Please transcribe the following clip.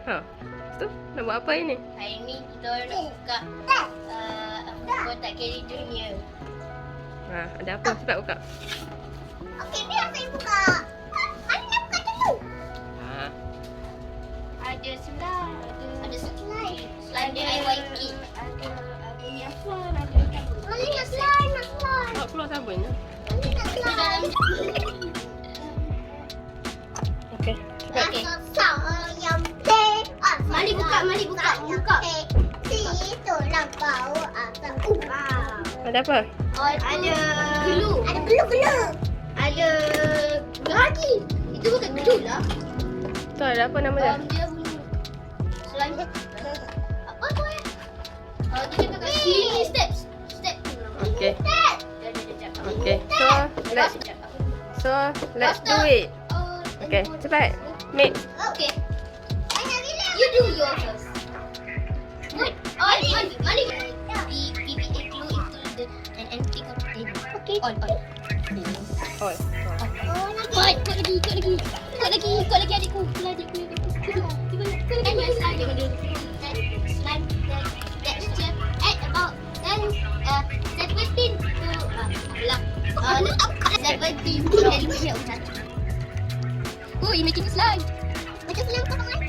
Ha. Tu nak buat apa ini? Hari ni kita nak buka kotak Carrie Junior. Ha, ada apa? Cepat buka. Okey, biar saya buka. Ani nak buka dulu. Ha. Ada slide. Ada slide. Slide DIY kit. Ada ni apa? Ada Ani nak slide, nak slide. Bawa keluar sabunnya. Ani nak slide. Okey. Cepat. Okey. Sayang teh. Mari buka, mari buka, buka. Situ nak bau akan ubah. Ada apa? Ada glue. Ada gelu-gelu. Ada lagi. Itu bukan glue lah. Tu ada apa nama dia? Dia bunyi slime. Apa tu ya? Dia kata sini steps. Step. Okey. Dah. Okey. So let's do it. Okey, cepat. Mix. Okay. You do yours first. What? Mari. The PVA glue into an empty container. Okay. On. Oh. Oh, lagi. Kuat lagi adikku. And your slime slime texture at about 17 to 17 to 10. Oh, you making slime. Macam film kau kan?